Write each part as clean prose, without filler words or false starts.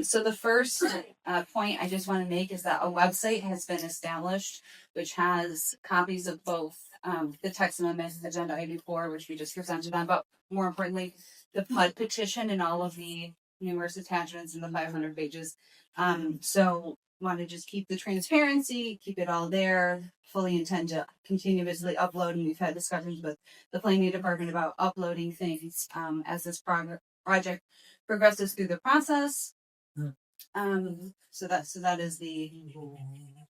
So the first point I just want to make is that a website has been established, which has copies of both the text amendment, agenda item 4, which we just presented on, but more importantly, the PUD petition and all of the numerous attachments in the 500 pages. So want to just keep the transparency, keep it all there. Fully intend to continuously upload, and we've had discussions with the planning department about uploading things as this project progresses through the process. So that is the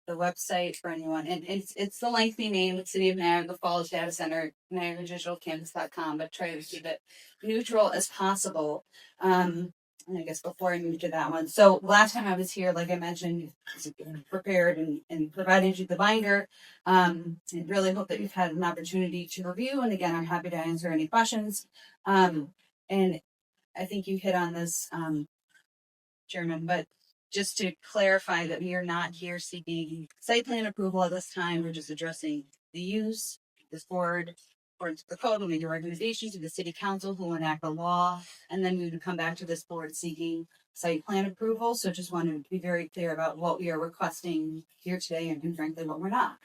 website for anyone, and it's the lengthy name, City of Niagara Falls Data Center, NiagaraDigitalCampus.com, but try to keep it neutral as possible. And I guess before I move to that one, so last time I was here, like I mentioned, prepared and provided you the binder. And really hope that you've had an opportunity to review. And again, I'm happy to answer any questions. And I think you hit on this, Chairman, but just to clarify that we are not here seeking site plan approval at this time. We're just addressing the use. This board, according to the code, will make a recommendation to the city council who will enact the law, and then we would come back to this board seeking site plan approval. So just wanted to be very clear about what we are requesting here today and frankly what we're not.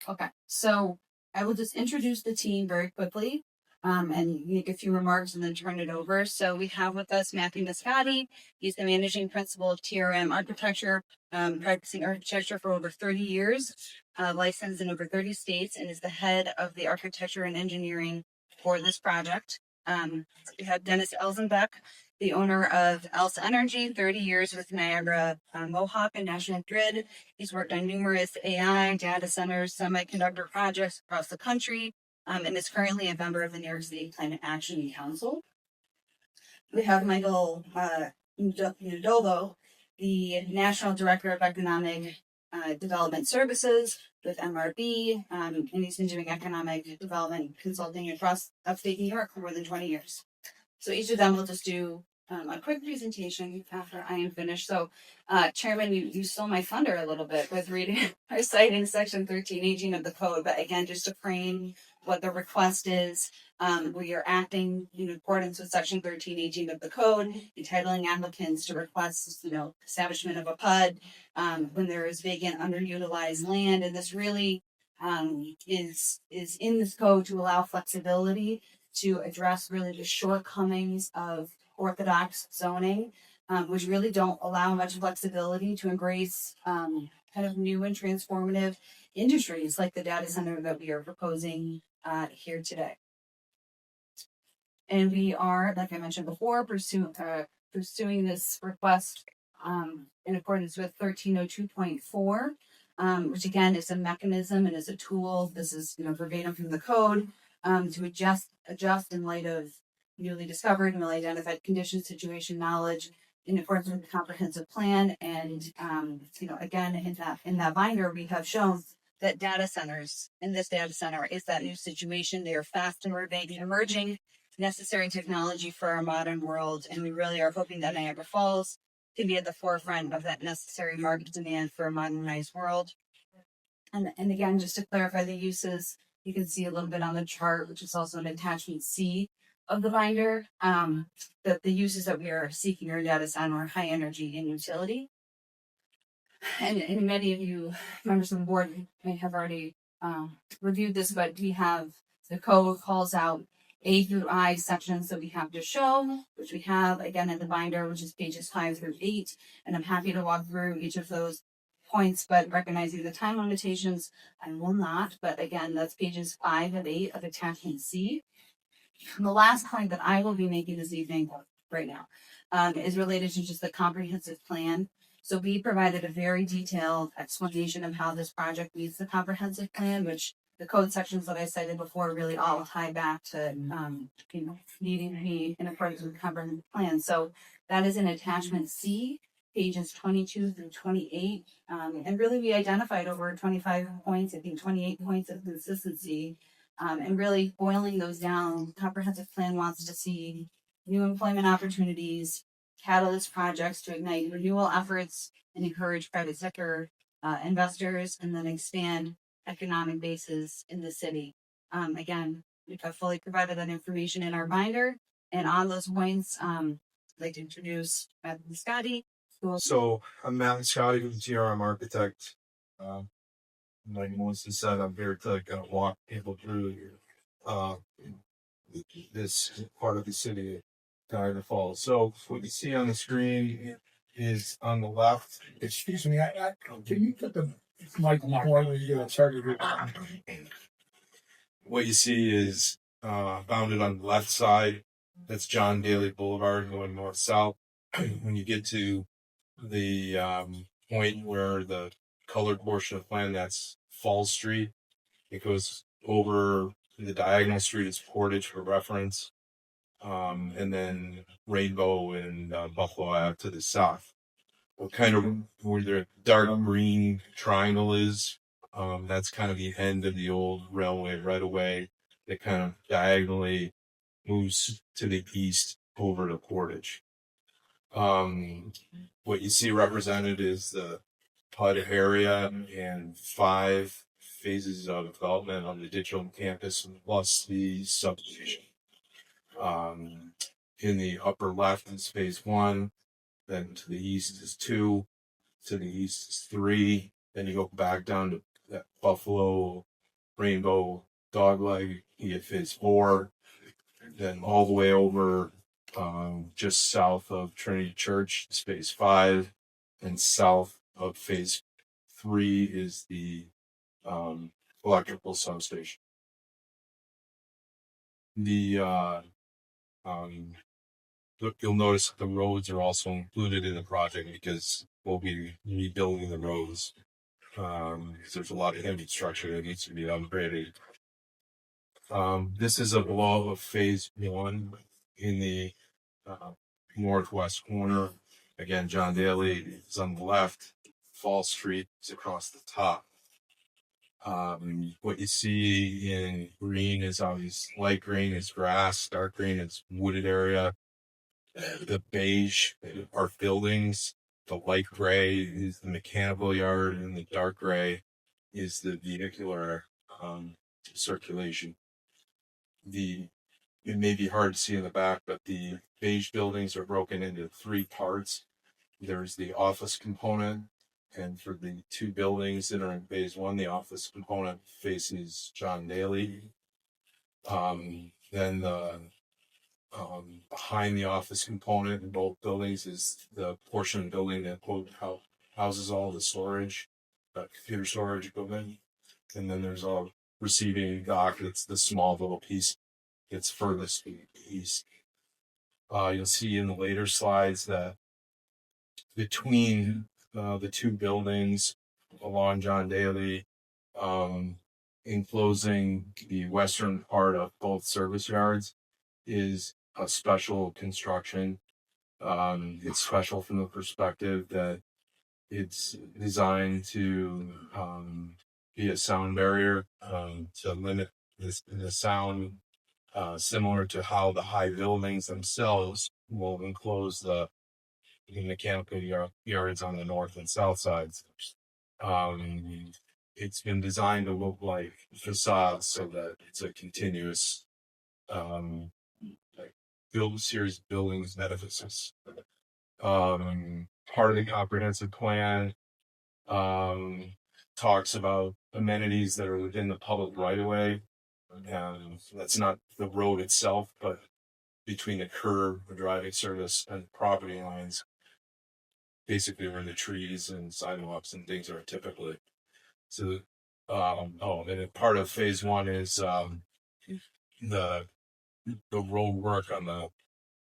Okay, so I will just introduce the team very quickly. And make a few remarks and then turn it over. So we have with us Matthew Mascotti. He's the managing principal of TRM Architecture, practicing architecture for over 30 years, licensed in over 30 states, and is the head of the architecture and engineering for this project. We have Dennis Elzenbeck, the owner of Elsa Energy, 30 years with Niagara Mohawk and National Grid. He's worked on numerous AI, data centers, semiconductor projects across the country. And is currently a member of the New York City Climate Action Council. We have Michael Udolo, the National Director of Economic Development Services with MRB, and he's been doing economic development consulting across upstate New York for more than 20 years. So each of them will just do a quick presentation after I am finished. So, Chairman, you stole my thunder a little bit with reading or citing Section 1318 of the code, but again, just to frame what the request is, we are acting in accordance with Section 1318 of the code, entitling applicants to request, establishment of a PUD when there is vacant, underutilized land, and this really is in this code to allow flexibility to address really the shortcomings of orthodox zoning, which really don't allow much flexibility to embrace kind of new and transformative industries like the data center that we are proposing here today. And we are, like I mentioned before, pursuing this request in accordance with 1302.4, which again is a mechanism and is a tool. This is verbatim from the code to adjust in light of newly discovered, newly identified conditions, situation, knowledge, in accordance with the comprehensive plan. And again, in that binder, we have shown that data centers in this data center is that new situation. They are fast and emerging, necessary technology for our modern world, and we really are hoping that Niagara Falls can be at the forefront of that necessary market demand for a modernized world. And again, just to clarify the uses, you can see a little bit on the chart, which is also an attachment C of the binder, that the uses that we are seeking are data center, high energy, and utility. And many of you members of the board may have already reviewed this, but we have the code calls out A through I sections that we have to show, which we have again in the binder, which is pages 5 through 8. And I'm happy to walk through each of those points, but recognizing the time limitations, I will not. But again, that's pages 5 and 8 of attachment C. And the last point that I will be making this evening, right now, is related to just the comprehensive plan. So we provided a very detailed explanation of how this project meets the comprehensive plan, which the code sections that I cited before really all tie back to, needing to be in accordance with the comprehensive plan. So that is in attachment C, pages 22 through 28. And really we identified over 25 points, I think 28 points of consistency. And really boiling those down, comprehensive plan wants to see new employment opportunities, catalyst projects to ignite renewal efforts and encourage private sector investors, and then expand economic bases in the city. Again, we've fully provided that information in our binder, and on those points, like to introduce Matt and Scotty. So I'm Matt Scotty with the TRM Architect. Like Melissa said, I'm here to kind of walk people through uh, this part of the city of Niagara Falls. So what you see on the screen is on the left. Excuse me, can you put the mic on when you get started? What you see is bounded on the left side. That's John Daly Boulevard going north south. When you get to the point where the colored portion of the plan, that's Falls Street. It goes over the diagonal street is Portage for reference, and then Rainbow and Buffalo Ave to the south. What kind of where the dark green triangle is, that's kind of the end of the old railway right away that kind of diagonally moves to the east over to Portage. What you see represented is the PUD area and 5 phases of development on the digital campus plus the substation. In the upper left is phase 1, then to the east is 2, to the east is 3, then you go back down to that Buffalo, Rainbow, Dogleg, you get phase 4, then all the way over just south of Trinity Church is phase 5, and south of phase 3 is the electrical substation. You'll notice that the roads are also included in the project because we'll be rebuilding the roads. Because there's a lot of heavy structure that needs to be upgraded. This is a blow of phase 1 in the northwest corner. Again, John Daly is on the left. Fall Street is across the top. What you see in green is always light green is grass, dark green is wooded area. The beige are buildings. The light gray is the mechanical yard, and the dark gray is the vehicular circulation. It may be hard to see in the back, but the beige buildings are broken into 3 parts. There's the office component, and for the 2 buildings that are in phase 1, the office component faces John Daly. Then the behind the office component in both buildings is the portion of the building that houses all the storage, computer storage equipment. And then there's a receiving dock. That's the small little piece that's furthest east. You'll see in the later slides that between the 2 buildings along John Daly, enclosing the western part of both service yards, is a special construction. It's special from the perspective that it's designed to be a sound barrier, to limit the sound, similar to how the high buildings themselves will enclose the mechanical yards on the north and south sides. It's been designed to look like facades so that it's a continuous series of buildings and edifices. Part of the comprehensive plan talks about amenities that are within the public right of way. That's not the road itself, but between the curb, the driving surface, and the property lines, basically where the trees and sidewalks and things are typically. So, and part of phase 1 is the road work on the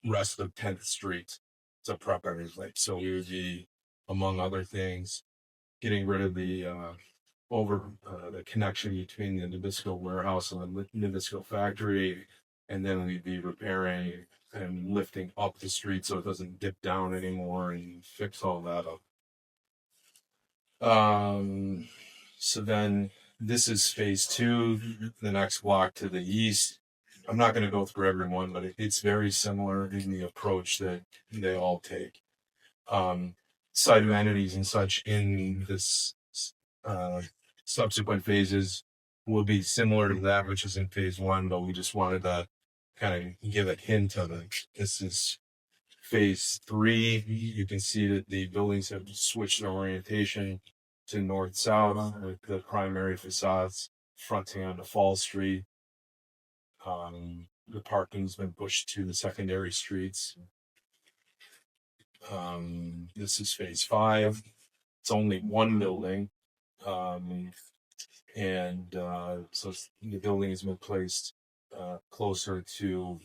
rest of 10th Street to prep everything. So we would be, among other things, getting rid of the connection between the Nabisco warehouse and the Nabisco factory, and then we'd be repairing and lifting up the street so it doesn't dip down anymore and fix all that up. So then this is phase 2, the next block to the east. I'm not going to go through everyone, but it's very similar in the approach that they all take. Site amenities and such in this subsequent phases will be similar to that which is in phase 1, but we just wanted to kind of give a hint of it. This is phase 3, you can see that the buildings have switched their orientation to north-south with the primary facades fronting onto Fall Street. The parking's been pushed to the secondary streets. This is phase 5. It's only one building. So the building has been placed closer to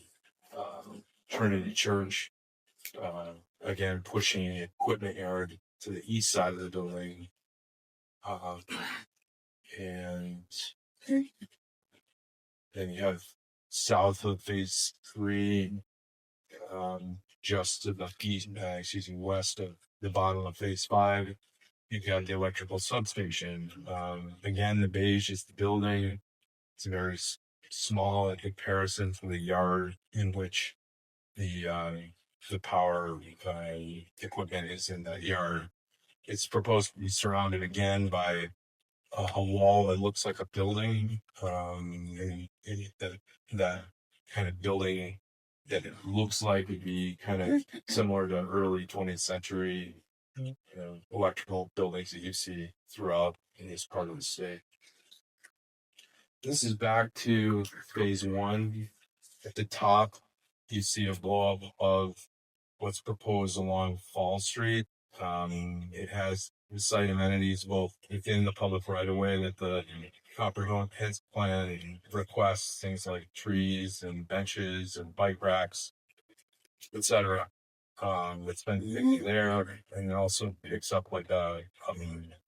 Trinity Church. Again, pushing the equipment yard to the east side of the building. And then you have south of phase 3, just to the east, west of the bottom of phase 5, you've got the electrical substation. Again, the beige is the building. It's very small in comparison to the yard in which the power equipment is in that yard. It's proposed to be surrounded again by a wall that looks like a building, and that kind of building that it looks like would be kind of similar to early 20th century electrical buildings that you see throughout in this part of the state. This is back to phase 1. At the top, you see a blow up of what's proposed along Fall Street. It has the site amenities both within the public right of way that the comprehensive plan requests, things like trees and benches and bike racks, etc. It's been picking there, and it also picks up like a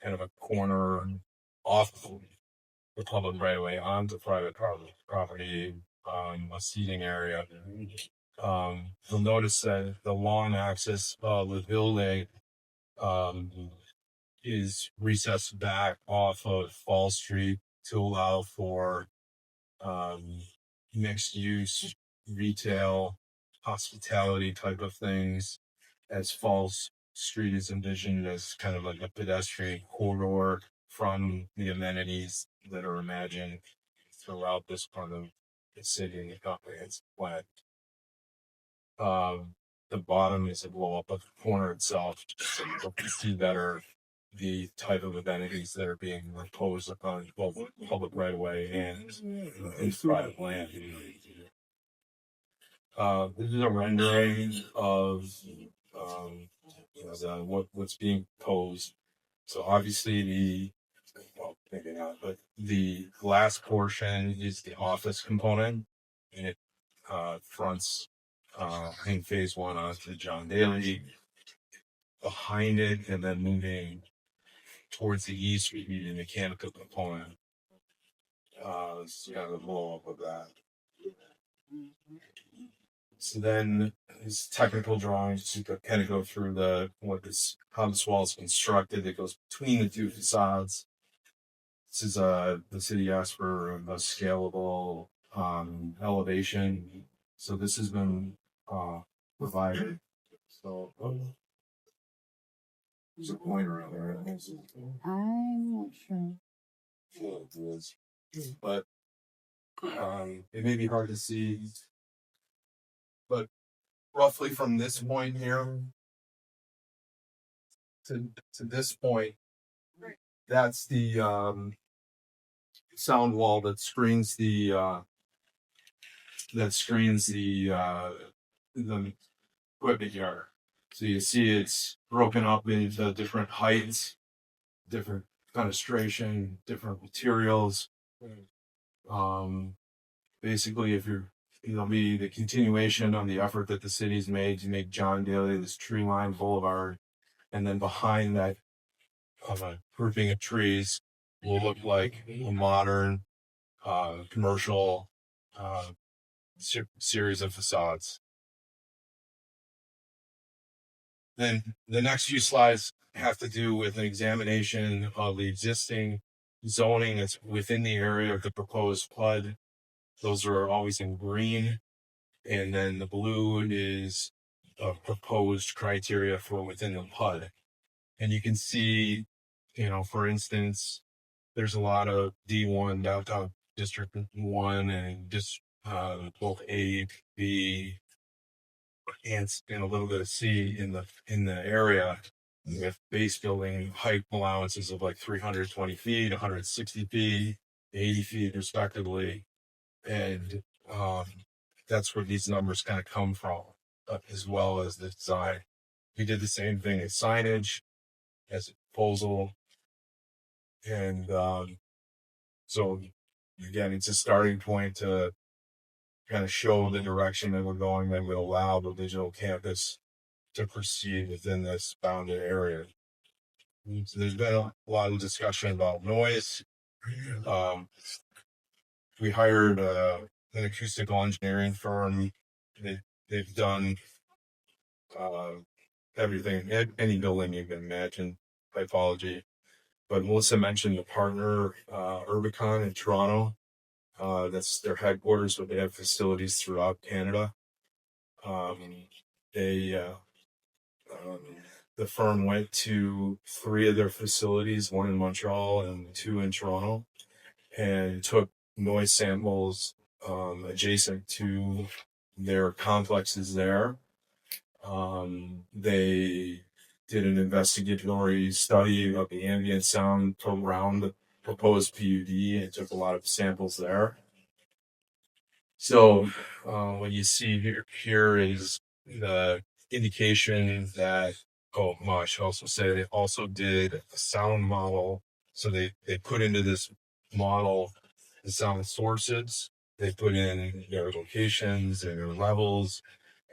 kind of a corner off the public right of way onto private property, a seating area. You'll notice that the long axis of the building is recessed back off of Fall Street to allow for mixed use, retail, hospitality type of things, as Fall Street is envisioned as kind of like a pedestrian corridor from the amenities that are imagined throughout this part of the city and the comprehensive plan. The bottom is a blow up of the corner itself, so you can see better the type of amenities that are being imposed upon both public right of way and in private land. This is a rendering of what's being posed. So obviously maybe not, but the glass portion is the office component, and it fronts in phase 1 onto John Daly. Behind it, and then moving towards the east would be the mechanical component. So kind of the blow up of that. So then his technical drawings to kind of go through how this wall is constructed. It goes between the two facades. This is the city asked for a scalable elevation. So this has been provided. So there's a pointer out there. I'm not sure. But it may be hard to see. But roughly from this point here to this point, that's the sound wall that screens the equipment yard. So you see it's broken up into different heights, different fenestration, different materials. Basically, it'll be the continuation on the effort that the city's made to make John Daly this tree-lined boulevard, and then behind that grouping of trees will look like a modern commercial series of facades. Then the next few slides have to do with an examination of the existing zoning that's within the area of the proposed PUD. Those are always in green. And then the blue is proposed criteria for within the PUD. And you can see, for instance, there's a lot of D1 downtown district 1 and just both A, B, ants and a little bit of C in the area with base building height allowances of like 320 feet, 160 feet, 80 feet respectively. And that's where these numbers kind of come from, as well as the design. We did the same thing as signage, as a proposal. And so, again, it's a starting point to kind of show the direction that we're going that will allow the digital campus to proceed within this bounded area. So there's been a lot of discussion about noise. We hired an acoustical engineering firm. They've done everything, any building you can imagine, typology. But Melissa mentioned the partner, Urbacon in Toronto. That's their headquarters, but they have facilities throughout Canada. The firm went to 3 of their facilities, 1 in Montreal and 2 in Toronto, and took noise samples adjacent to their complexes there. They did an investigatory study of the ambient sound around the proposed PUD and took a lot of samples there. So what you see here is the indication that, I should also say they also did a sound model. So they put into this model the sound sources, they put in their locations and their levels,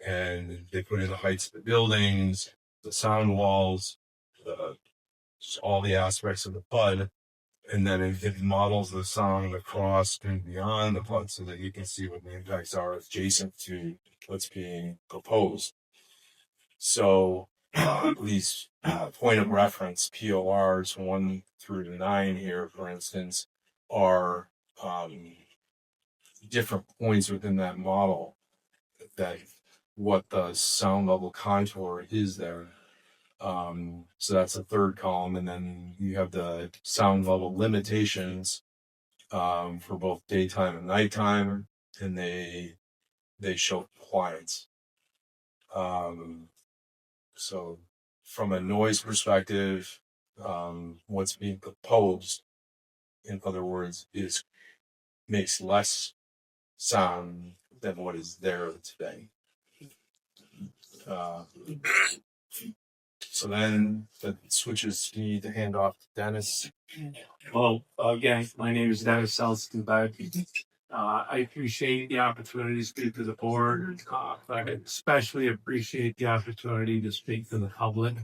and they put in the heights of the buildings, the sound walls, just all the aspects of the PUD. And then it models the sound across and beyond the PUD so that you can see what the impacts are adjacent to what's being proposed. So these point of reference PORs 1 through 9 here, for instance, are different points within that model that what the sound level contour is there. So that's the third column, and then you have the sound level limitations for both daytime and nighttime, and they show compliance. So from a noise perspective, what's being proposed, in other words, makes less sound than what is there today. So then that switches me to hand off to Dennis. Well, again, my name is Dennis Selstenberg. I appreciate the opportunity to speak to the board. I especially appreciate the opportunity to speak to the public.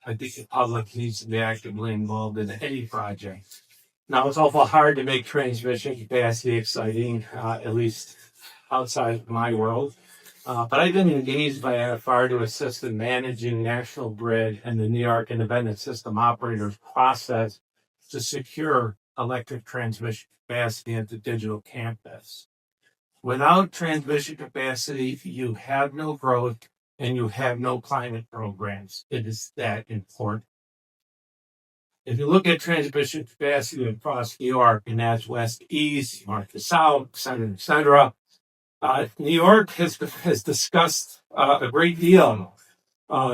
I think the public needs to be actively involved in any project. Now, it's awful hard to make transmission capacity exciting, at least outside of my world. But I've been engaged by NFR to assist in managing National Grid and the New York Independent System Operators process to secure electric transmission capacity at the digital campus. Without transmission capacity, you have no growth and you have no climate programs. It is that important. If you look at transmission capacity across New York, and that's west, east, north to south, center, etc., New York has discussed a great deal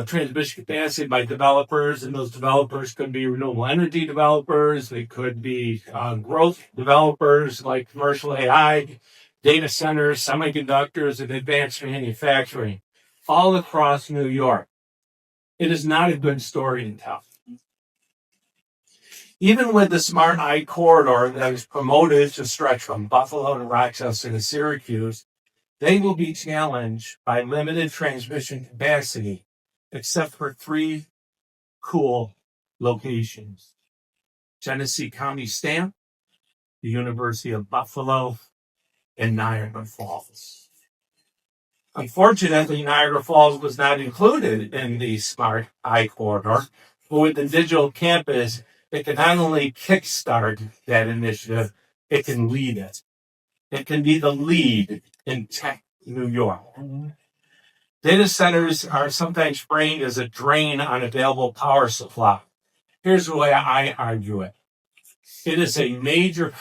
transmission capacity by developers, and those developers could be renewable energy developers. They could be growth developers like commercial AI, data centers, semiconductors, and advanced manufacturing, all across New York. It is not a good story to tell. Even with the Smart Eye corridor that is promoted to stretch from Buffalo to Rochester to Syracuse, they will be challenged by limited transmission capacity, except for 3 cool locations: Genesee County Stamp, the University of Buffalo, and Niagara Falls. Unfortunately, Niagara Falls was not included in the Smart Eye corridor, but with the digital campus, it can not only kickstart that initiative, it can lead it. It can be the lead in tech New York. Data centers are sometimes framed as a drain on available power supply. Here's the way I argue it. It is a major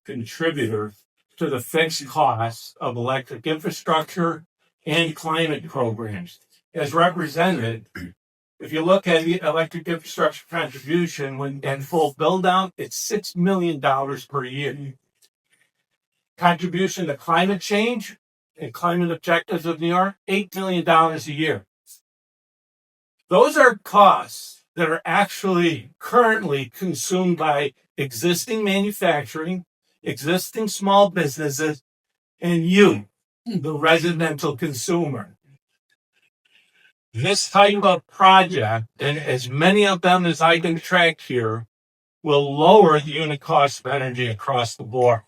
contributor to the fixed costs of electric infrastructure and climate programs. As represented, if you look at the electric infrastructure contribution when and full build out, it's $6 million per year. Contribution to climate change and climate objectives of New York, $8 million a year. Those are costs that are actually currently consumed by existing manufacturing, existing small businesses, and you, the residential consumer. This type of project, and as many of them as I can track here, will lower the unit cost of energy across the board.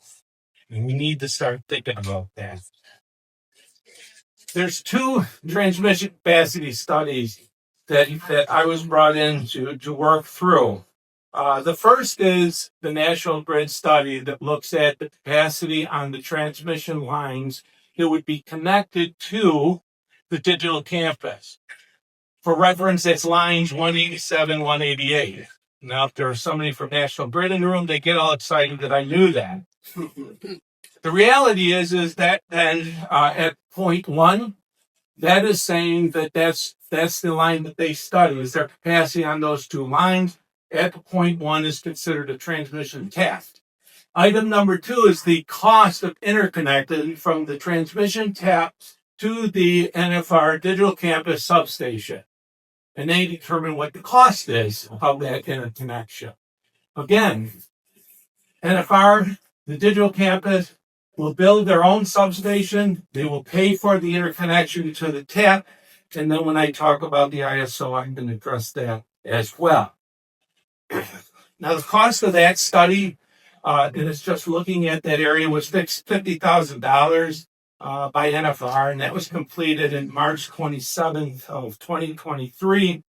And we need to start thinking about that. There's two transmission capacity studies that I was brought in to work through. The first is the National Grid study that looks at the capacity on the transmission lines that would be connected to the digital campus. For reference, it's lines 187, 188. Now, if there's somebody from National Grid in the room, they get all excited that I knew that. The reality is that then at point one, that is saying that's the line that they study, is their capacity on those two lines. At point one is considered a transmission test. Item number two is the cost of interconnecting from the transmission tap to the NFR digital campus substation. And they determine what the cost is of that interconnection. Again, NFR, the digital campus, will build their own substation. They will pay for the interconnection to the tap. And then when I talk about the ISO, I can address that as well. Now, the cost of that study, and it's just looking at that area, was $50,000 by NFR, and that was completed in March 27th of 2023,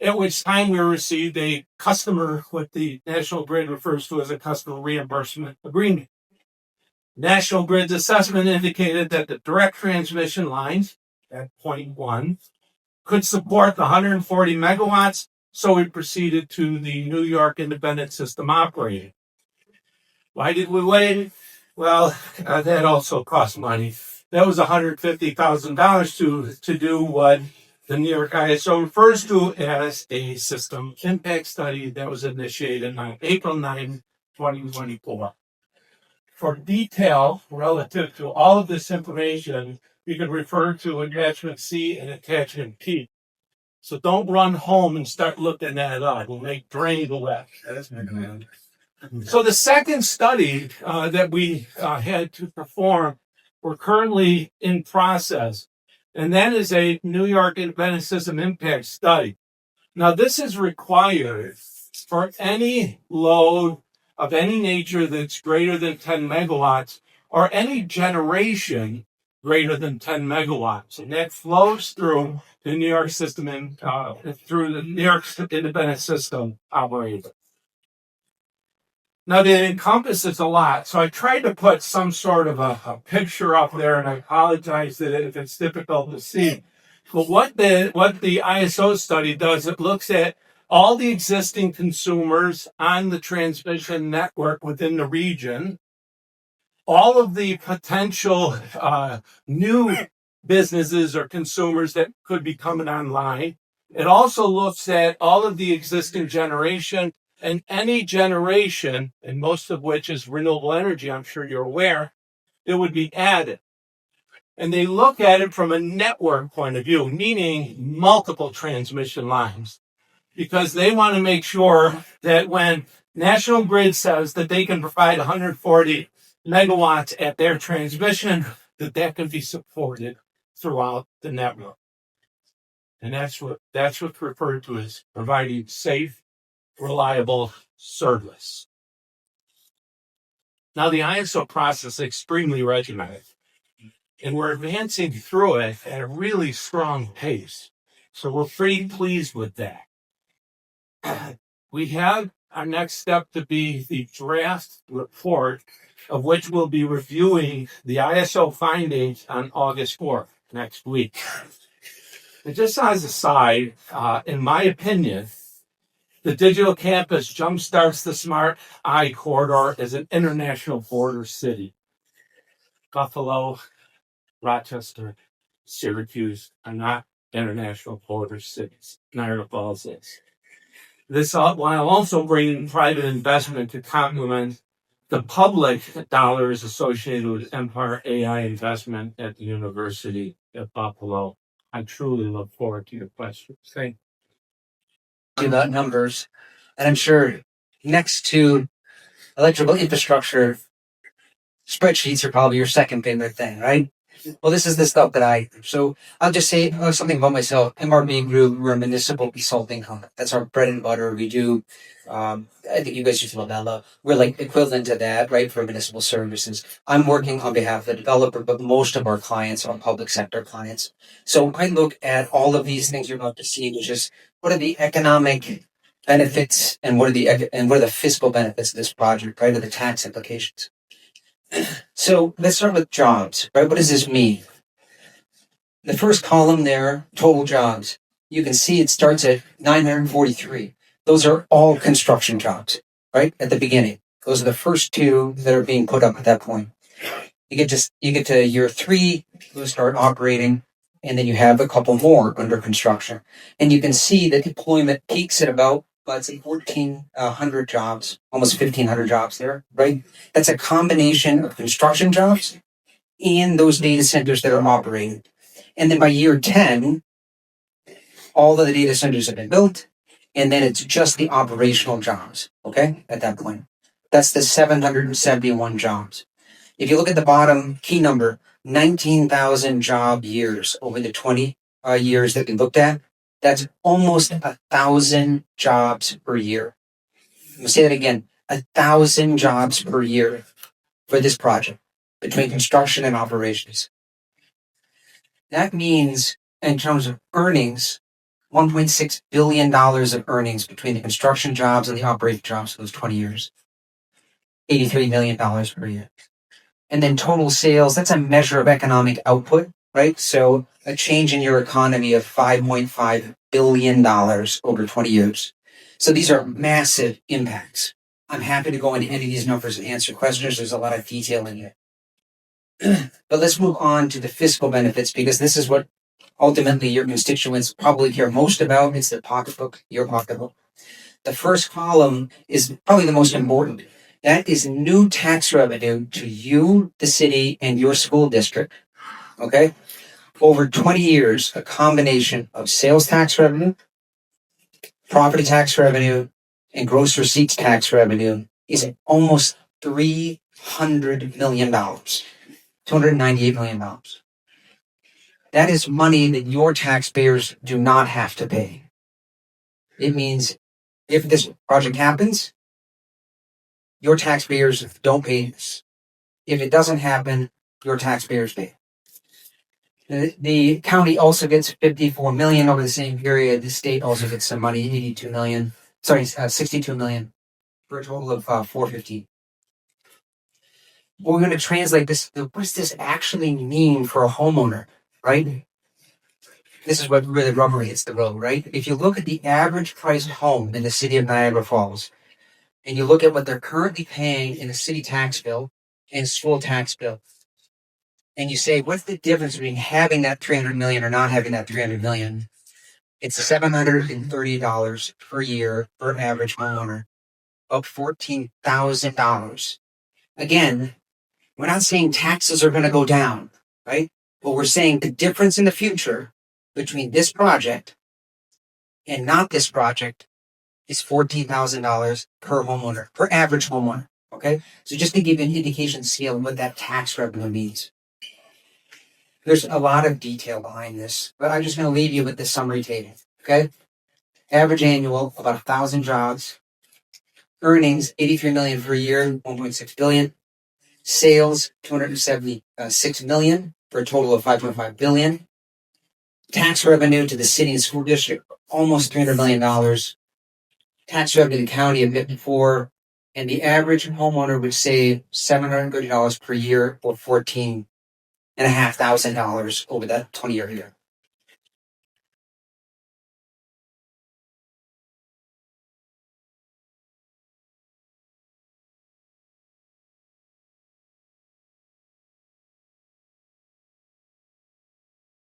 at which time we received a customer, what the National Grid refers to as a customer reimbursement agreement. National Grid's assessment indicated that the direct transmission lines at point one could support the 140 megawatts, so we proceeded to the New York Independent System Operator. Why did we wait? Well, that also cost money. That was $150,000 to do what the New York ISO refers to as a system impact study that was initiated on April 9, 2024. For detail relative to all of this information, you can refer to attachment C and attachment P. So don't run home and start looking that up. We'll make drain the wet. So the second study that we had to perform, we're currently in process, and that is a New York Independent System Impact Study. Now, this is required for any load of any nature that's greater than 10 megawatts or any generation greater than 10 megawatts. And that flows through the New York system and through the New York Independent System Operator. Now, that encompasses a lot. So I tried to put some sort of a picture up there, and I apologize that if it's difficult to see. But what the ISO study does, it looks at all the existing consumers on the transmission network within the region, all of the potential new businesses or consumers that could be coming online. It also looks at all of the existing generation and any generation, and most of which is renewable energy, I'm sure you're aware, it would be added. And they look at it from a network point of view, meaning multiple transmission lines, because they want to make sure that when National Grid says that they can provide 140 megawatts at their transmission, that can be supported throughout the network. And that's what's referred to as providing safe, reliable service. Now, the ISO process is extremely regimented, and we're advancing through it at a really strong pace. So we're pretty pleased with that. We have our next step to be the draft report, of which we'll be reviewing the ISO findings on August 4th, next week. And just as a side, in my opinion, the digital campus jumpstarts the Smart Eye Corridor as an international border city. Buffalo, Rochester, Syracuse are not international border cities. Niagara Falls is. This while also bringing private investment to complement the public dollars associated with Empire AI investment at the University of Buffalo. I truly look forward to your questions. Thank you. To the numbers, and I'm sure next to electrical infrastructure, spreadsheets are probably your second favorite thing, right? Well, this is the stuff that I do. So I'll just say something about myself. MRB Group, we're a municipal consulting company. That's our bread and butter. We do, I think you guys used to know that. We're like equivalent to that, right, for municipal services. I'm working on behalf of the developer, but most of our clients are public sector clients. So I look at all of these things you're about to see, which is what are the economic benefits and what are the fiscal benefits of this project, right, or the tax implications. So let's start with jobs, right? What does this mean? The first column there, total jobs. You can see it starts at 943. Those are all construction jobs, right? At the beginning. Those are the first two that are being put up at that point. You get to year 3, those start operating, and then you have a couple more under construction. And you can see that deployment peaks at about, let's say, 1,400 jobs, almost 1,500 jobs there, right? That's a combination of construction jobs and those data centers that are operating. And then by year 10, all of the data centers have been built, and then it's just the operational jobs, okay, at that point. That's the 771 jobs. If you look at the bottom key number, 19,000 job years over the 20 years that we looked at, that's almost 1,000 jobs per year. I'm going to say that again, 1,000 jobs per year for this project between construction and operations. That means, in terms of earnings, $1.6 billion of earnings between the construction jobs and the operation jobs for those 20 years. $83 million per year. And then total sales, that's a measure of economic output, right? So a change in your economy of $5.5 billion over 20 years. So these are massive impacts. I'm happy to go into any of these numbers and answer questions. There's a lot of detail in here. But let's move on to the fiscal benefits, because this is what ultimately your constituents probably care most about. It's their pocketbook, your pocketbook. The first column is probably the most important. That is new tax revenue to you, the city, and your school district. Okay? Over 20 years, a combination of sales tax revenue, property tax revenue, and gross receipts tax revenue is almost $300 million. $298 million. That is money that your taxpayers do not have to pay. It means if this project happens, your taxpayers don't pay this. If it doesn't happen, your taxpayers pay. The county also gets $54 million over the same period. The state also gets some money, $62 million, for a total of $415. We're going to translate this. What does this actually mean for a homeowner, right? This is what really rubber hits the road, right? If you look at the average price home in the city of Niagara Falls, and you look at what they're currently paying in a city tax bill and school tax bill, and you say, what's the difference between having that $300 million or not having that $300 million? It's $730 per year per average homeowner, up $14,000. Again, we're not saying taxes are going to go down, right? But we're saying the difference in the future between this project and not this project is $14,000 per homeowner, per average homeowner. Okay? So just to give you an indication scale of what that tax revenue means. There's a lot of detail behind this, but I'm just going to leave you with this summary table. Okay? Average annual, about 1,000 jobs. Earnings, $83 million per year, $1.6 billion. Sales, $276 million for a total of $5.5 billion. Tax revenue to the city and school district, almost $300 million. Tax revenue to the county a bit before, and the average homeowner would save $730 per year or $14,500 over that 20-year period.